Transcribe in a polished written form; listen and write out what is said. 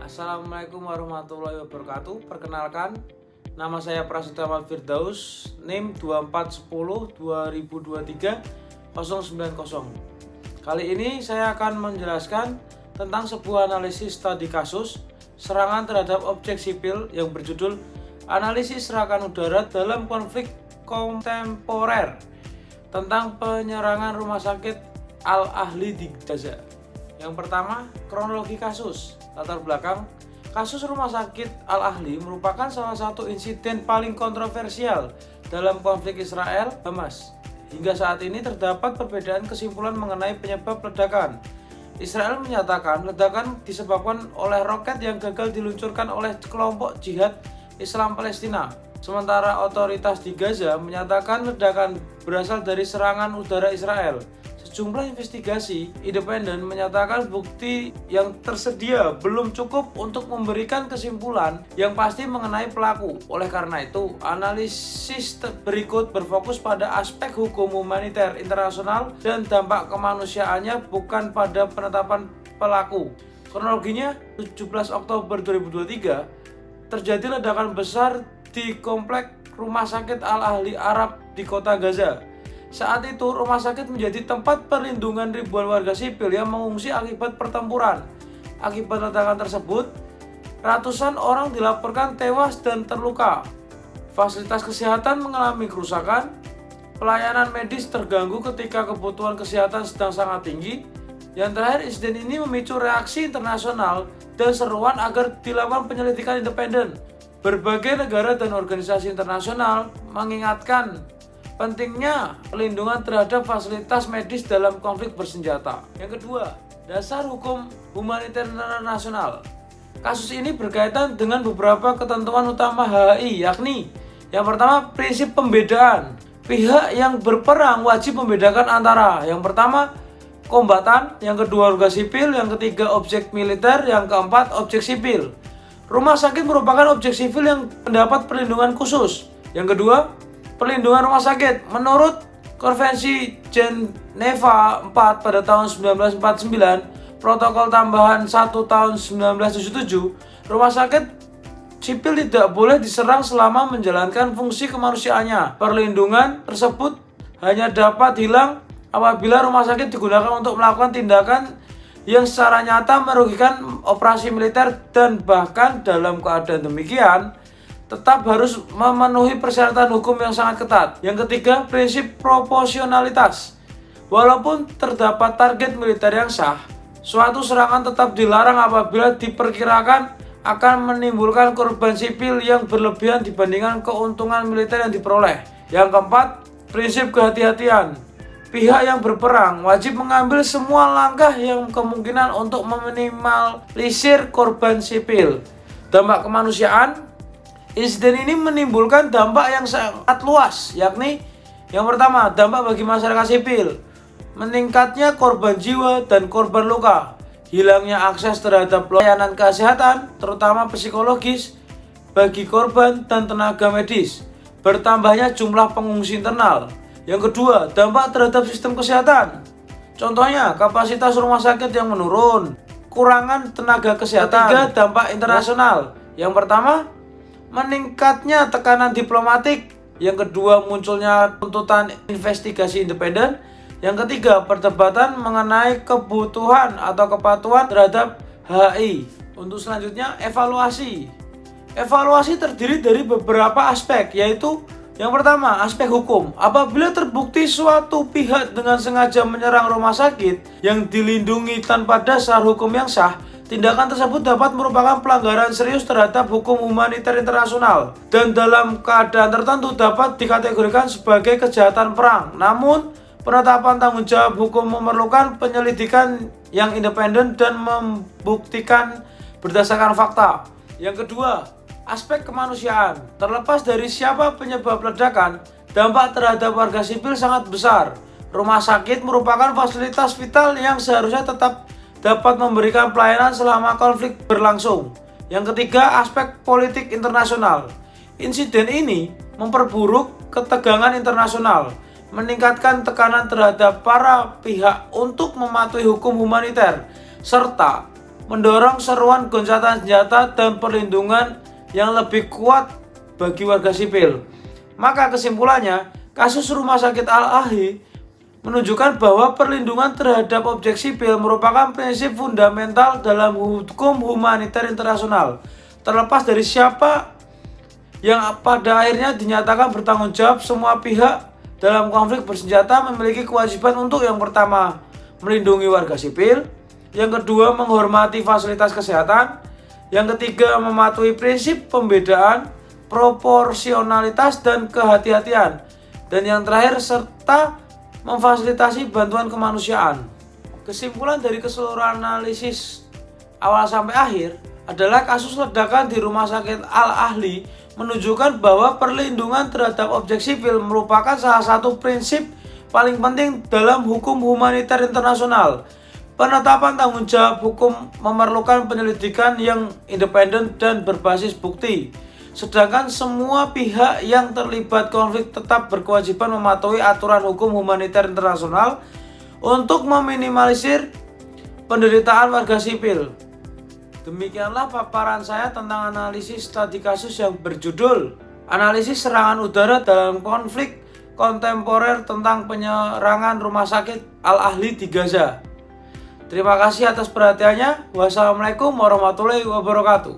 Assalamualaikum warahmatullahi wabarakatuh. Perkenalkan, nama saya Prasetyo Ahmad Firdaus, NIM 2410-2023-090. Kali ini saya akan menjelaskan tentang sebuah analisis studi kasus serangan terhadap objek sipil yang berjudul Analisis Serangan Udara dalam Konflik Kontemporer tentang penyerangan Rumah Sakit Al-Ahli di Gaza. Yang pertama, kronologi kasus. Latar belakang, kasus Rumah Sakit Al-Ahli merupakan salah satu insiden paling kontroversial dalam konflik Israel-Hamas. Hingga saat ini terdapat perbedaan kesimpulan mengenai penyebab ledakan. Israel menyatakan ledakan disebabkan oleh roket yang gagal diluncurkan oleh kelompok jihad Islam Palestina. Sementara otoritas di Gaza menyatakan ledakan berasal dari serangan udara Israel. Sejumlah investigasi independen menyatakan bukti yang tersedia belum cukup untuk memberikan kesimpulan yang pasti mengenai pelaku. Oleh karena itu, analisis berikut berfokus pada aspek hukum humaniter internasional dan dampak kemanusiaannya, bukan pada penetapan pelaku. Kronologinya, 17 Oktober 2023 terjadi ledakan besar di komplek Rumah Sakit Al-Ahli Arab di kota Gaza. Saat itu, rumah sakit menjadi tempat perlindungan ribuan warga sipil yang mengungsi akibat pertempuran. Akibat ledakan tersebut, ratusan orang dilaporkan tewas dan terluka. Fasilitas kesehatan mengalami kerusakan, pelayanan medis terganggu ketika kebutuhan kesehatan sedang sangat tinggi. Yang terakhir, insiden ini memicu reaksi internasional dan seruan agar dilakukan penyelidikan independen. Berbagai negara dan organisasi internasional mengingatkan pentingnya pelindungan terhadap fasilitas medis dalam konflik bersenjata. Yang kedua, dasar hukum humaniter internasional. Kasus ini berkaitan dengan beberapa ketentuan utama HHI, yakni yang pertama, prinsip pembedaan. Pihak yang berperang wajib membedakan antara yang pertama, kombatan, yang kedua warga sipil, yang ketiga objek militer, yang keempat objek sipil. Rumah sakit merupakan objek sipil yang mendapat perlindungan khusus. Yang kedua, perlindungan rumah sakit. Menurut Konvensi Geneva 4 pada tahun 1949, Protokol Tambahan 1 tahun 1977, rumah sakit sipil tidak boleh diserang selama menjalankan fungsi kemanusiaannya. Perlindungan tersebut hanya dapat hilang apabila rumah sakit digunakan untuk melakukan tindakan yang secara nyata merugikan operasi militer, dan bahkan dalam keadaan demikian tetap harus memenuhi persyaratan hukum yang sangat ketat. Yang ketiga, prinsip proporsionalitas. Walaupun terdapat target militer yang sah, suatu serangan tetap dilarang apabila diperkirakan akan menimbulkan korban sipil yang berlebihan dibandingkan keuntungan militer yang diperoleh. Yang keempat, prinsip kehati-hatian. Pihak yang berperang wajib mengambil semua langkah yang kemungkinan untuk meminimalisir korban sipil. Dampak kemanusiaan. Insiden ini menimbulkan dampak yang sangat luas, yakni yang pertama, dampak bagi masyarakat sipil. Meningkatnya korban jiwa dan korban luka. Hilangnya akses terhadap pelayanan kesehatan, terutama psikologis, bagi korban dan tenaga medis. Bertambahnya jumlah pengungsi internal. Yang kedua, dampak terhadap sistem kesehatan. Contohnya, kapasitas rumah sakit yang menurun, kurangan tenaga kesehatan. Ketiga, dampak internasional. Yang pertama, meningkatnya tekanan diplomatik. Yang kedua, munculnya tuntutan investigasi independen. Yang ketiga, perdebatan mengenai kebutuhan atau kepatuhan terhadap HI. Untuk selanjutnya, evaluasi. Evaluasi terdiri dari beberapa aspek, yaitu yang pertama, aspek hukum. Apabila terbukti suatu pihak dengan sengaja menyerang rumah sakit yang dilindungi tanpa dasar hukum yang sah, tindakan tersebut dapat merupakan pelanggaran serius terhadap hukum humaniter internasional dan dalam keadaan tertentu dapat dikategorikan sebagai kejahatan perang. Namun, penetapan tanggung jawab hukum memerlukan penyelidikan yang independen dan membuktikan berdasarkan fakta. Yang kedua, aspek kemanusiaan. Terlepas dari siapa penyebab ledakan, dampak terhadap warga sipil sangat besar. Rumah sakit merupakan fasilitas vital yang seharusnya tetap dapat memberikan pelayanan selama konflik berlangsung. Yang ketiga, aspek politik internasional. Insiden ini memperburuk ketegangan internasional, meningkatkan tekanan terhadap para pihak untuk mematuhi hukum humaniter, serta mendorong seruan gencatan senjata dan perlindungan yang lebih kuat bagi warga sipil. Maka kesimpulannya, kasus Rumah Sakit Al-Ahli menunjukkan bahwa perlindungan terhadap objek sipil merupakan prinsip fundamental dalam hukum humaniter internasional. Terlepas dari siapa yang pada akhirnya dinyatakan bertanggung jawab, semua pihak dalam konflik bersenjata memiliki kewajiban untuk yang pertama, melindungi warga sipil, yang kedua, menghormati fasilitas kesehatan, yang ketiga, mematuhi prinsip pembedaan, proporsionalitas, dan kehati-hatian, dan yang terakhir, serta memfasilitasi bantuan kemanusiaan. Kesimpulan dari keseluruhan analisis awal sampai akhir adalah kasus ledakan di Rumah Sakit Al-Ahli menunjukkan bahwa perlindungan terhadap objek sipil merupakan salah satu prinsip paling penting dalam hukum humaniter internasional. Penetapan tanggung jawab hukum memerlukan penyelidikan yang independen dan berbasis bukti. Sedangkan semua pihak yang terlibat konflik tetap berkewajiban mematuhi aturan hukum humaniter internasional untuk meminimalisir penderitaan warga sipil. Demikianlah paparan saya tentang analisis studi kasus yang berjudul Analisis Serangan Udara dalam Konflik Kontemporer tentang Penyerangan Rumah Sakit Al-Ahli di Gaza. Terima kasih atas perhatiannya. Wassalamualaikum warahmatullahi wabarakatuh.